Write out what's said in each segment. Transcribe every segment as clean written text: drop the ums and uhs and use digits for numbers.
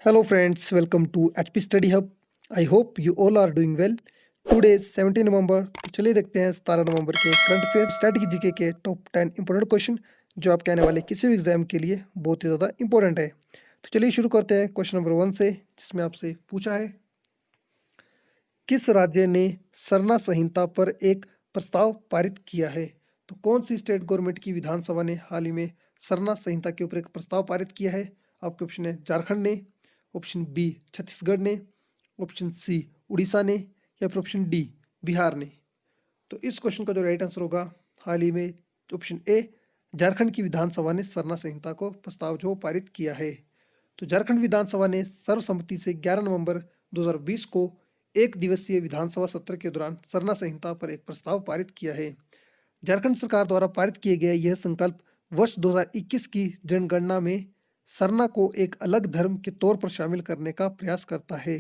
Hello friends, welcome to HP Study Hub. I hope you all are doing well. Today is 17 नवंबर। तो चलिए देखते हैं 17 नवंबर के current affair static GK के top 10 important question जो आपके आने वाले किसी भी एग्जाम के लिए बहुत ही ज़्यादा इंपॉर्टेंट है। तो चलिए शुरू करते हैं क्वेश्चन नंबर 1 से, जिसमें आपसे पूछा है किस राज्य ने सरना संहिता पर एक प्रस्ताव पारित किया है। तो कौन सी स्टेट गवर्नमेंट की विधानसभा ने हाल ही में सरना संहिता के ऊपर एक प्रस्ताव पारित किया है। आपके ऑप्शन है झारखंड ने, ऑप्शन बी छत्तीसगढ़ ने, ऑप्शन सी उड़ीसा ने, या फिर ऑप्शन डी बिहार ने। तो इस क्वेश्चन का जो राइट आंसर होगा हाल ही में ऑप्शन ए झारखंड की विधानसभा ने सरना संहिता को प्रस्ताव जो पारित किया है। तो झारखंड विधानसभा ने सर्वसम्मति से 11 नवंबर 2020 को एक दिवसीय विधानसभा सत्र के दौरान सरना संहिता पर एक प्रस्ताव पारित किया है। झारखंड सरकार द्वारा पारित किए गए यह संकल्प वर्ष 2021 की जनगणना में सरना को एक अलग धर्म के तौर पर शामिल करने का प्रयास करता है।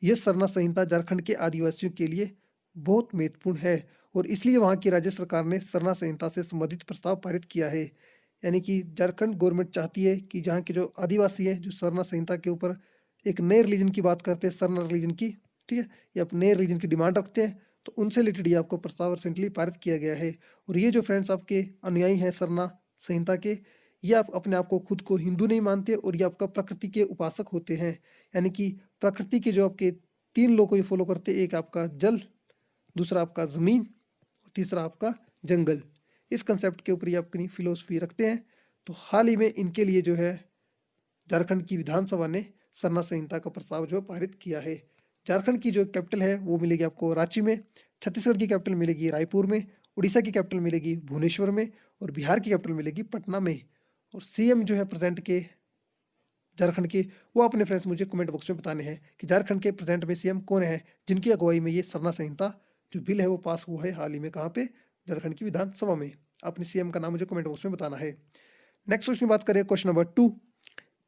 यह सरना संहिता झारखंड के आदिवासियों के लिए बहुत महत्वपूर्ण है और इसलिए वहां की राज्य सरकार ने सरना संहिता से संबंधित प्रस्ताव पारित किया है। यानी कि झारखंड गवर्नमेंट चाहती है कि जहाँ के जो आदिवासी हैं जो सरना संहिता के ऊपर एक नए रिलीजन की बात करते हैं, सरना रिलीजन की, ठीक है, या आप नए रिलीजन की डिमांड रखते हैं, तो उनसे रिलेटेड ये आपको प्रस्ताव रिसेंटली पारित किया गया है। और ये जो फ्रेंड्स आपके अनुयायी हैं सरना संहिता के, ये आप अपने आप को खुद को हिंदू नहीं मानते और ये आपका प्रकृति के उपासक होते हैं। यानी कि प्रकृति के जो आपके तीन लोग को ये फॉलो करते हैं, एक आपका जल, दूसरा आपका ज़मीन और तीसरा आपका जंगल। इस कंसेप्ट के ऊपर ये अपनी फिलोसफी रखते हैं। तो हाल ही में इनके लिए जो है झारखंड की विधानसभा ने सरना संहिता का प्रस्ताव जो पारित किया है। झारखंड की जो कैपिटल है वो मिलेगी आपको रांची में, छत्तीसगढ़ की कैपिटल मिलेगी रायपुर में, उड़ीसा की कैपिटल मिलेगी भुवनेश्वर में और बिहार की कैपिटल मिलेगी पटना में। और सीएम जो है प्रेजेंट के झारखंड के, वो अपने फ्रेंड्स मुझे कमेंट बॉक्स में बताने हैं कि झारखंड के प्रेजेंट में सीएम कौन है जिनकी अगुवाई में ये सरना संहिता जो बिल है वो पास हुआ है हाल ही में, कहाँ पे, झारखंड की विधानसभा में। अपने सीएम का नाम मुझे कमेंट बॉक्स में बताना है। नेक्स्ट क्वेश्चन की बात करें, क्वेश्चन नंबर 2।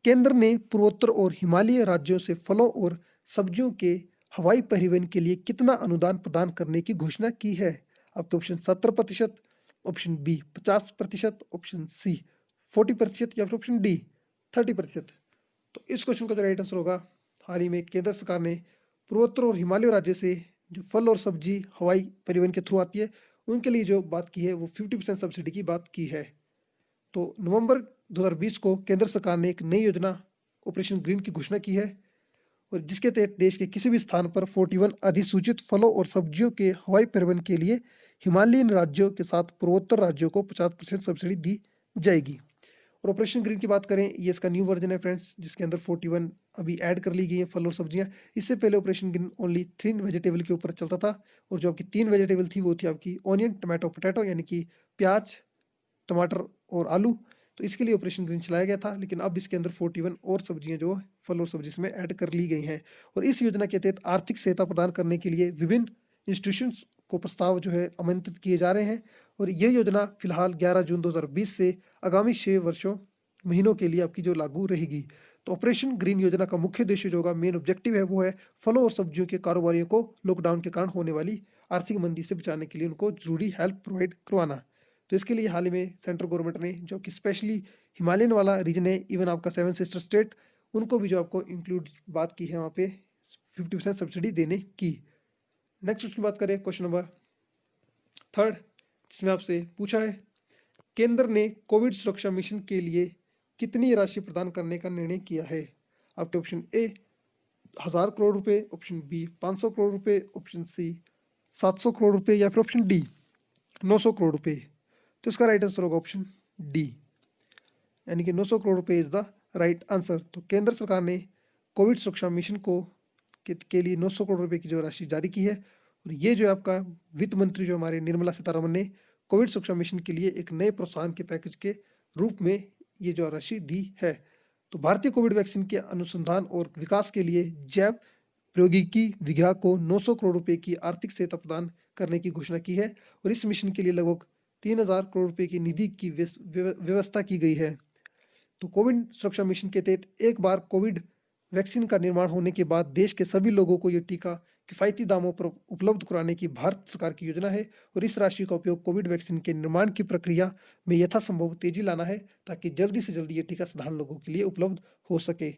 केंद्र ने पूर्वोत्तर और हिमालयी राज्यों से फलों और सब्जियों के हवाई परिवहन के लिए कितना अनुदान प्रदान करने की घोषणा की है। आपके option 70%, option B 50%, option C 40% या फिर ऑप्शन डी 30%। तो इस क्वेश्चन का जो राइट आंसर होगा हाल ही में केंद्र सरकार ने पूर्वोत्तर और हिमालय राज्य से जो फल और सब्जी हवाई परिवहन के थ्रू आती है उनके लिए जो बात की है वो 50% सब्सिडी की बात की है। तो नवंबर 2020 को केंद्र सरकार ने एक नई योजना ऑपरेशन ग्रीन की घोषणा की है और जिसके तहत देश के किसी भी स्थान पर 41 अधिसूचित फलों और सब्जियों के हवाई परिवहन के लिए हिमालयन राज्यों के साथ पूर्वोत्तर राज्यों को 50% सब्सिडी दी जाएगी। और ऑपरेशन ग्रीन की बात करें, ये इसका न्यू वर्जन है फ्रेंड्स, जिसके अंदर 41 अभी ऐड कर ली गई है फल और सब्जियां। इससे पहले ऑपरेशन ग्रीन ओनली 3 वेजिटेबल के ऊपर चलता था और जो आपकी 3 वेजिटेबल थी वो थी आपकी ऑनियन, टमाटो, पोटैटो, यानी कि प्याज, टमाटर और आलू। तो इसके लिए ऑपरेशन ग्रीन चलाया गया था, लेकिन अब इसके अंदर 41 और सब्जियां जो फल और सब्जी इसमें ऐड कर ली गई हैं। और इस योजना के तहत आर्थिक सहायता प्रदान करने के लिए विभिन्न इंस्टीट्यूशंस को प्रस्ताव जो है आमंत्रित किए जा रहे हैं। और ये योजना फिलहाल 11 जून 2020 से आगामी 6 वर्षों महीनों के लिए आपकी जो लागू रहेगी। तो ऑपरेशन ग्रीन योजना का मुख्य उद्देश्य जो होगा, मेन ऑब्जेक्टिव है, वो है फलों और सब्जियों के कारोबारियों को लॉकडाउन के कारण होने वाली आर्थिक मंदी से बचाने के लिए उनको जरूरी हेल्प प्रोवाइड करवाना। तो इसके लिए हाल ही में सेंट्रल गवर्नमेंट ने जो कि स्पेशली हिमालयन वाला रीजन है, इवन आपका 7 सिस्टर स्टेट, उनको भी जो आपको इंक्लूड बात की है वहाँ पे 50% सब्सिडी देने की। नेक्स्ट उसकी बात करें, क्वेश्चन नंबर 3, जिसमें आपसे पूछा है केंद्र ने कोविड सुरक्षा मिशन के लिए कितनी राशि प्रदान करने का निर्णय किया है। आपके ऑप्शन ए 1000 करोड़ रुपए, ऑप्शन बी 500 करोड़ रुपए, ऑप्शन सी 700 करोड़ रुपए या फिर ऑप्शन डी 900 करोड़ रुपए। तो इसका राइट आंसर होगा ऑप्शन डी, यानी कि 900 करोड़ रुपए इज द राइट आंसर। तो केंद्र सरकार ने कोविड सुरक्षा मिशन को के लिए 900 करोड़ रुपए की जो राशि जारी की है। और ये जो आपका वित्त मंत्री जो हमारे निर्मला सीतारमण ने कोविड सुरक्षा मिशन के लिए एक नए प्रोत्साहन के पैकेज के रूप में ये जो राशि दी है। तो भारतीय कोविड वैक्सीन के अनुसंधान और विकास के लिए जैव प्रौद्योगिकी विभाग को 900 करोड़ रुपए की आर्थिक सहायता प्रदान करने की घोषणा की है। और इस मिशन के लिए लगभग 3000 करोड़ रुपए की निधि की व्यवस्था की गई है। तो कोविड सुरक्षा मिशन के तहत एक बार कोविड वैक्सीन का निर्माण होने के बाद देश के सभी लोगों को ये टीका किफ़ायती दामों पर उपलब्ध कराने की भारत सरकार की योजना है। और इस राशि का उपयोग कोविड वैक्सीन के निर्माण की प्रक्रिया में यथासंभव तेजी लाना है, ताकि जल्दी से जल्दी ये टीका साधारण लोगों के लिए उपलब्ध हो सके।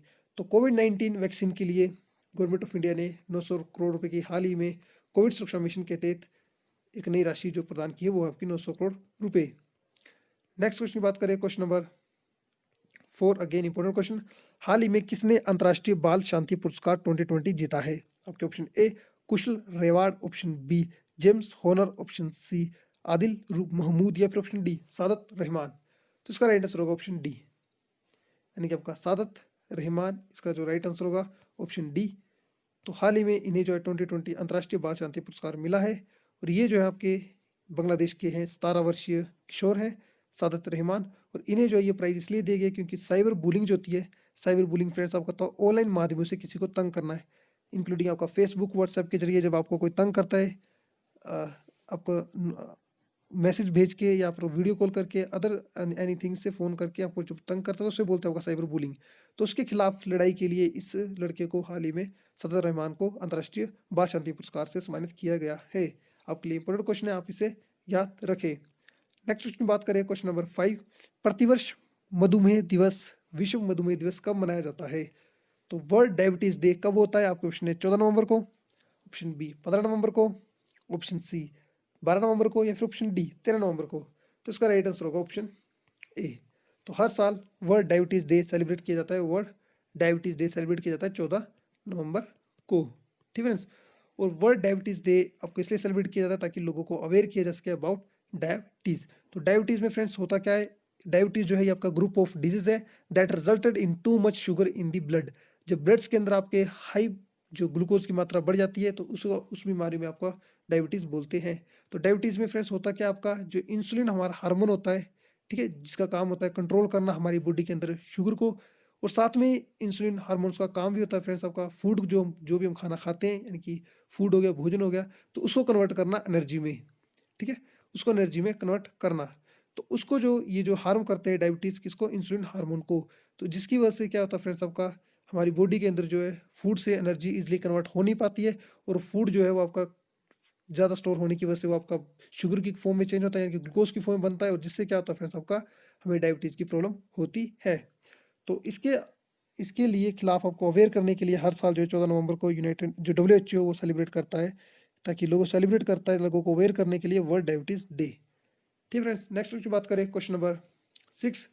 तो कोविड-19 वैक्सीन के लिए गवर्नमेंट ऑफ इंडिया ने 900 करोड़ रुपए की हाल ही में कोविड सुरक्षा मिशन के तहत एक नई राशि जो प्रदान की है वो है आपकी 900 करोड़ रुपए। नेक्स्ट क्वेश्चन की बात करें, question number 4, again important question. हाल ही में किसने अंतर्राष्ट्रीय बाल शांति पुरस्कार 2020 जीता है? आपके option A Kushal Rewar, option B James Honor, option C Adil Mahmood या फिर ऑप्शन डी सादत रहमान। तो इसका राइट आंसर होगा ऑप्शन डी, यानी कि आपका सादत रहमान इसका जो राइट आंसर होगा ऑप्शन डी। तो हाल ही में इन्हें जो है 2020 अंतर्राष्ट्रीय बाल शांति पुरस्कार मिला है और ये जो है आपके बांग्लादेश के हैं, 17 वर्षीय किशोर हैं सादत रहमान। और इन्हें जो है ये प्राइज इसलिए दिए गए क्योंकि साइबर बुलिंग जो होती है, साइबर बुलिंग फ्रेंड्स आपका तो ऑनलाइन माध्यमों से किसी को तंग करना है, इंक्लूडिंग आपका फेसबुक व्हाट्सएप के जरिए जब आपको कोई तंग करता है, आपको मैसेज भेज के या फिर वीडियो कॉल करके अदर एनीथिंग से फ़ोन करके आपको जब तंग करता है तो उसे बोलते हैं साइबर बुलिंग। तो उसके खिलाफ लड़ाई के लिए इस लड़के को हाल ही में सदर रहमान को अंतर्राष्ट्रीय बाल शांति पुरस्कार से सम्मानित किया गया है। आपके लिए इंपॉर्टेंट क्वेश्चन है, आप इसे याद रखें। नेक्स्ट क्वेश्चन बात करें, क्वेश्चन नंबर 5, प्रतिवर्ष मधुमेह दिवस, विश्व मधुमेह दिवस कब मनाया जाता है? तो वर्ल्ड डायबिटीज डे कब होता है? आपके ऑप्शन है 14 नवंबर को, ऑप्शन बी 15 नवंबर को, ऑप्शन सी 12 नवंबर को या फिर ऑप्शन डी 13 नवंबर को। तो इसका राइट आंसर होगा ऑप्शन ए। तो हर साल वर्ल्ड डायबिटीज डे सेलिब्रेट किया जाता है, वर्ल्ड डायबिटीज डे सेलिब्रेट किया जाता है 14 नवंबर को, ठीक है फ्रेंड्स। और वर्ल्ड डायबिटीज डे आपको इसलिए सेलिब्रेट किया जाता है ताकि लोगों को अवेयर किया जा सके अबाउट डायबिटीज। तो डायबिटीज में फ्रेंड्स होता क्या है, डायबिटीज जो है ये आपका ग्रुप ऑफ डिजीज है that resulted in too much sugar in the blood. जब ब्लड्स के अंदर आपके हाई जो ग्लूकोज की मात्रा बढ़ जाती है तो उस बीमारी में आपका डायबिटीज बोलते हैं। तो डायबिटीज में फ्रेंड्स होता क्या, आपका जो इंसुलिन हमारा हार्मोन होता है, ठीक है, जिसका काम होता है कंट्रोल करना हमारी बॉडी के अंदर शुगर को, और साथ में इंसुलिन हार्मोन्स का काम भी होता है फ्रेंड्स आपका फूड जो भी हम खाना खाते हैं, यानी कि फूड हो गया, भोजन हो गया, तो उसको कन्वर्ट करना एनर्जी में, ठीक है, उसको एनर्जी में कन्वर्ट करना। तो उसको जो ये जो हार्म करते हैं डायबिटीज़ किसको, इंसुलिन हार्मोन को। तो जिसकी वजह से क्या होता है फ्रेंड्स आपका हमारी बॉडी के अंदर जो है फूड से एनर्जी इजीली कन्वर्ट हो नहीं पाती है, और फूड जो है वो आपका ज़्यादा स्टोर होने की वजह से वो आपका शुगर की फॉर्म में चेंज होता है, यानी कि ग्लूकोज की फॉर्म में बनता है, और जिससे क्या होता है फ्रेंड्स आपका हमें डायबिटीज़ की प्रॉब्लम होती है। तो इसके लिए खिलाफ आपको अवेयर करने के लिए हर साल जो है 14 नवंबर को यूनाइटेड जो WHO वो सेलिब्रेट करता है, ताकि लोगों सेलिब्रेट करता है लोगों को अवेयर करने के लिए वर्ल्ड डायबिटीज़ डे। ठीक फ्रेंड्स, नेक्स्ट की बात करें, क्वेश्चन नंबर 6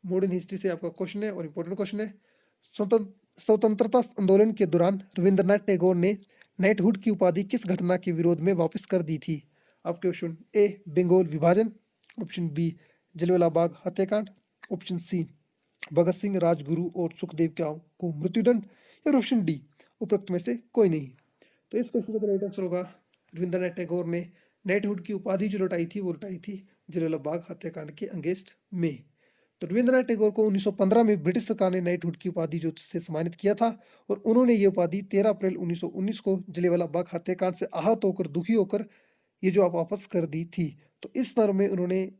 मॉडर्न हिस्ट्री से आपका क्वेश्चन है और इंपॉर्टेंट क्वेश्चन है। स्वतंत्रता आंदोलन के दौरान रविंद्रनाथ टैगोर ने नाइटहुड की उपाधि किस घटना के विरोध में वापस कर दी थी? आपके ऑप्शन ए बंगाल विभाजन, ऑप्शन बी जलियांवाला बाग हत्याकांड, ऑप्शन सी भगत सिंह राजगुरु और सुखदेव को मृत्युदंड, या ऑप्शन डी उपरोक्त में से कोई नहीं। तो इस क्वेश्चन का राइट आंसर होगा रविंद्रनाथ टैगोर ने नाइटहुड की उपाधि जो लौटाई थी वो लौटाई थी जलियांवाला बाग हत्याकांड के अगेंस्ट में। तो रविंद्रनाथ टैगोर को 1915 में ब्रिटिश सरकार ने नाइटहुड की उपाधि जो से सम्मानित किया था, और उन्होंने ये उपाधि 13 अप्रैल 1919 को जलियांवाला बाग हत्याकांड से आहत होकर दुखी होकर ये जो आप वापस कर दी थी। तो इस तरह में उन्होंने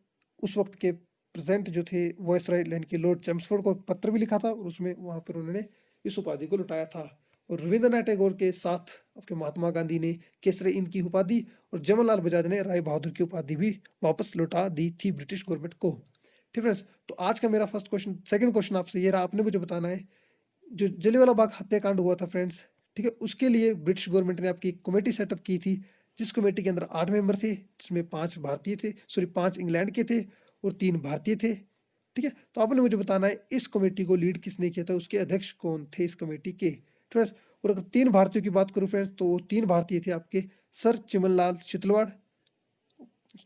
उस वक्त के प्रेजेंट जो थे वॉइसरॉय लैंड के लॉर्ड चैम्सफोर्ड को पत्र भी लिखा था, और उसमें वहाँ पर उन्होंने इस उपाधि को लुटाया था। और रविंद्रनाथ टैगोर के साथ आपके महात्मा गांधी ने केसरे इंद की उपाधि और जवाहरलाल बजाज ने राय बहादुर की उपाधि भी वापस लौटा दी थी ब्रिटिश गवर्नमेंट को। ठीक फ्रेंड्स, तो आज का मेरा सेकंड क्वेश्चन आपसे ये रहा, आपने मुझे बताना है जो जलियांवाला बाग हत्याकांड हुआ था फ्रेंड्स, ठीक है, उसके लिए ब्रिटिश गवर्नमेंट ने आपकी कमेटी सेटअप की थी, जिस कमेटी के अंदर 8 मेंबर थे, जिसमें 5 इंग्लैंड के थे और 3 भारतीय थे। ठीक है, तो आपने मुझे बताना है इस कमेटी को लीड किसने किया था, उसके अध्यक्ष कौन थे इस कमेटी के फ्रेंड्स। और अगर 3 भारतीयों की बात करूं फ्रेंड्स, तो 3 भारतीय थे आपके सर चिमनलाल शितलवाड़,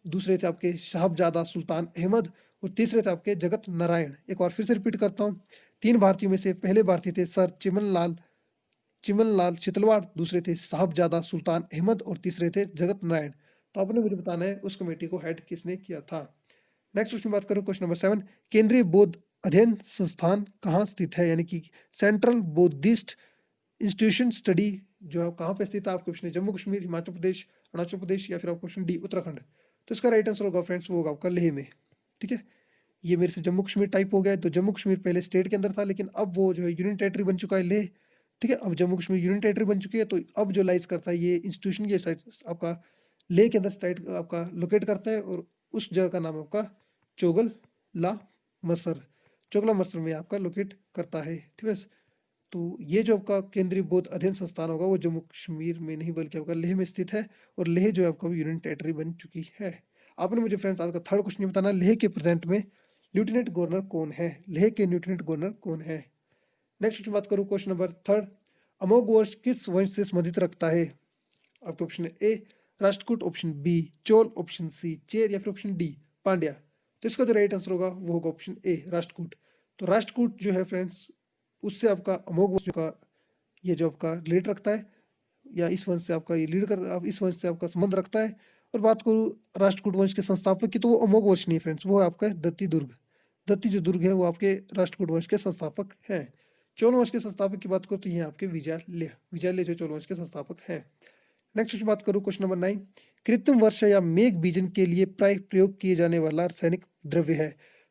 दूसरे थे आपके साहबजादा सुल्तान अहमद, और तीसरे थे आपके जगत नारायण। एक बार फिर से रिपीट करता हूँ, 3 भारतीयों में से पहले भारतीय थे सर चिमनलाल शितलवाड़, दूसरे थे साहबजादा सुल्तान अहमद, और तीसरे थे जगत नारायण। तो आपने मुझे बताना है उस कमेटी को हेड किसने किया था। नेक्स्ट क्वेश्चन बात करें, क्वेश्चन नंबर 7, केंद्रीय बौद्ध अध्ययन संस्थान कहाँ स्थित है, यानी कि सेंट्रल बौद्धिस्ट इंस्टीट्यूशन स्टडी जो है कहाँ पे स्थित है? आपके ऑप्शन है जम्मू कश्मीर, हिमाचल प्रदेश, अरुणाचल प्रदेश, या फिर आपका ऑप्शन डी उत्तराखंड। तो इसका राइट आंसर होगा फ्रेंड्स वो होगा आपका लेह में। ठीक है, ये मेरे से जम्मू कश्मीर टाइप हो गया है, तो जम्मू कश्मीर पहले स्टेट के अंदर था, लेकिन अब वो जो है यूनियन टेरिटरी बन चुका है लेह। ठीक है, अब जम्मू कश्मीर यूनियन टेरिटरी बन चुकी है, तो अब जो लाइज करता है ये इंस्टीट्यूशन ये साइड आपका लेह के अंदर स्टेट आपका लोकेट करता है, और उस जगह का नाम आपका चोगला मसर में आपका लोकेट करता है। ठीक है, तो ये जो आपका केंद्रीय बौद्ध अध्ययन संस्थान होगा वो जम्मू कश्मीर में नहीं बल्कि आपका लेह में स्थित है, और लेह जो है आपका यूनियन टेरिटरी बन चुकी है। आपने मुझे फ्रेंड्स आज का थर्ड क्वेश्चन बताना, लेह के प्रेजेंट में लेफ्टिनेंट गवर्नर कौन है? लेह के लेफ्टिनेंट गवर्नर कौन है? नेक्स्ट बात करूँ क्वेश्चन नंबर थर्ड, अमोघ वर्ष किस वंश से संबंधित रखता है? आपके ऑप्शन है A Rashtrakuta, option B Chola, option C Chera, या फिर ऑप्शन डी पांड्या। तो इसका जो राइट आंसर होगा वो होगा ऑप्शन ए राष्ट्रकूट। तो राष्ट्रकूट जो है फ्रेंड्स उससे आपका अमोघ वंश का ये जो आपका रिलेट रखता है, या इस वंश से आपका ये लीड कर आप इस वंश से आपका संबंध रखता है। और बात करूँ राष्ट्रकूट वंश के संस्थापक की, तो वो अमोघ वंश नहीं फ्रेंड्स, वो है आपका दत्ती दुर्ग। दत्ती जो दुर्ग है वो आपके राष्ट्रकूट वंश के संस्थापक हैं। चोल वंश के संस्थापक की बात करूँ तो ये आपके विजयालय जो चोल वंश के संस्थापक हैं। नेक्स्ट बात करूँ क्वेश्चन नंबर 9, कृत्रिम वर्षा या मेघ बीजन के लिए प्राय प्रयोग किए जाने वाला रासायनिक द्रव्य है।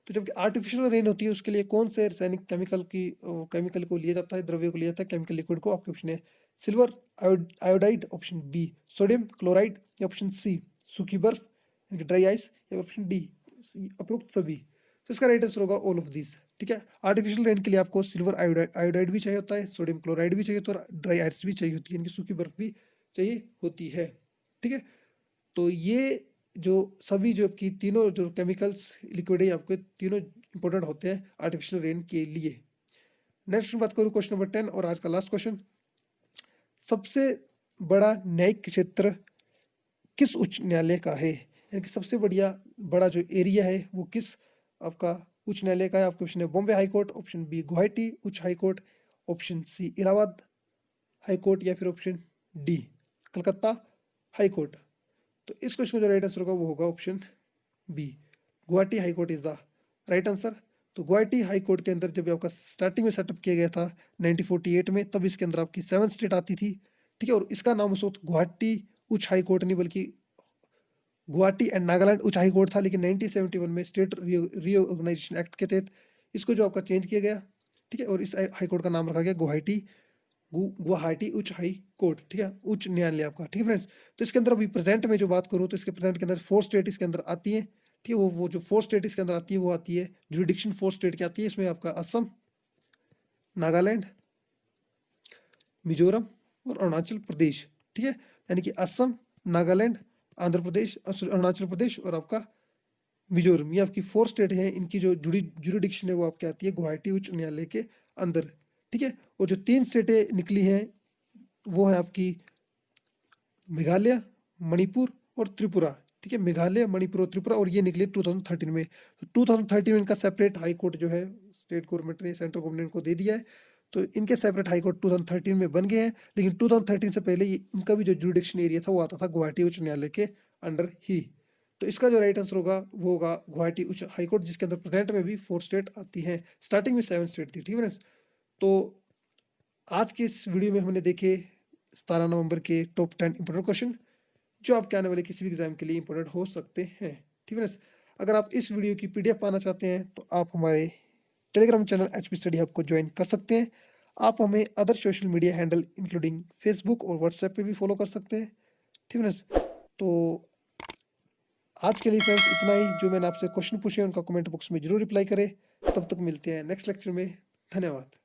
तो जब आर्टिफिशियल रेन होती है उसके लिए कौन से रासायनिक केमिकल को लिया जाता है, द्रव्य को लिया जाता है, केमिकल लिक्विड को? आपके ऑप्शन है silver iodide, option B sodium chloride, या ऑप्शन सी सूखी बर्फ यानी ड्राई आइस, या ऑप्शन डी उपरोक्त सभी। तो इसका राइट आंसर होगा ऑल ऑफ दिस। ठीक है, आर्टिफिशियल रेन के लिए आपको सिल्वर आयोडाइड भी चाहिए होता है, सोडियम क्लोराइड भी चाहिए होता है, और ड्राई आइस भी चाहिए होती है, यानी सूखी बर्फ भी चाहिए होती है। ठीक है, तो ये जो सभी जो आपकी तीनों जो केमिकल्स लिक्विड है आपके तीनों इंपॉर्टेंट होते हैं आर्टिफिशियल रेन के लिए। नेक्स्ट बात करूँ क्वेश्चन नंबर 10 और आज का लास्ट क्वेश्चन, सबसे बड़ा न्यायिक क्षेत्र किस उच्च न्यायालय का है? यानी कि सबसे बड़ा जो एरिया है वो किस आपका उच्च न्यायालय का है? आपके ऑप्शन है Bombay high court, option B Guwahati उच्च high court, option C Allahabad high court, या फिर option D Calcutta high court. तो इस क्वेश्चन का जो राइट आंसर होगा वो होगा option B Guwahati high court is the right answer. तो गुवाहाटी हाई कोर्ट के अंदर जब आपका स्टार्टिंग में सेटअप किया गया था 1948 में, तब इसके अंदर आपकी 7 स्टेट आती थी। ठीक है, और इसका नाम उस वक्त गुवाहाटी उच्च हाई कोर्ट नहीं बल्कि गुवाहाटी एंड नागालैंड उच्च हाई कोर्ट था। लेकिन 1971 में स्टेट रीऑर्गेनाइजेशन एक्ट के तहत इसको जो आपका चेंज किया गया। ठीक है, और इस हाई कोर्ट का नाम रखा गया गुवाहाटी उच्च हाई कोर्ट। ठीक है, उच्च न्यायालय आपका। ठीक है फ्रेंड्स, तो इसके अंदर अभी प्रेजेंट में जो बात करूँ तो इसके प्रेजेंट के अंदर 4 स्टेट इसके अंदर आती है। ठीक है, वो जो 4 स्टेट इसके अंदर आती है वो आती है जुरिडिक्शन 4 स्टेट की आती है। इसमें आपका असम, नागालैंड, मिजोरम और अरुणाचल प्रदेश। ठीक है, यानी कि असम, नागालैंड, आंध्र प्रदेश, अरुणाचल प्रदेश और आपका मिजोरम, ये आपकी 4 स्टेट हैं। इनकी जो जुरिडिक्शन है वो आपकी आती है गुवाहाटी उच्च न्यायालय के अंदर। ठीक है, और जो 3 स्टेटें निकली हैं वो है आपकी मेघालय, मणिपुर और त्रिपुरा। ठीक है, मेघालय, मणिपुर और त्रिपुरा, और ये निकले 2013 में। तो 2013 में इनका सेपरेट हाई कोर्ट जो है स्टेट गवर्नमेंट ने सेंट्रल गवर्नमेंट को दे दिया है। तो इनके सेपरेट हाई कोर्ट 2013 में बन गए हैं। लेकिन 2013 से पहले इनका भी जो जुरिडिक्शन एरिया था वो आता था गुवाहाटी उच्च न्यायालय के अंडर ही। तो इसका जो राइट आंसर होगा वो होगा गुवाहाटी उच्च हाई कोर्ट, जिसके अंदर प्रेजेंट में भी 4 स्टेट आती हैं। स्टार्टिंग में 7 स्टेट थी। ठीक है फ्रेंड्स, तो आज के इस वीडियो में हमने देखे 17 नवंबर के टॉप 10 इंपोर्टेंट क्वेश्चन जो आपके आने वाले किसी भी एग्जाम के लिए इंपोर्टेंट हो सकते हैं। ठीक है फ्रेंड्स, अगर आप इस वीडियो की PDF पाना चाहते हैं तो आप हमारे Telegram channel HP study hub को ज्वाइन कर सकते हैं। आप हमें other social media handle including Facebook और व्हाट्सएप पे भी फॉलो कर सकते हैं। ठीक है फ्रेंड्स, तो आज के लिए फ्रेंड्स इतना ही। जो मैंने आपसे क्वेश्चन पूछे उनका कमेंट बॉक्स में जरूर रिप्लाई करें। तब तक मिलते हैं नेक्स्ट लेक्चर में। धन्यवाद।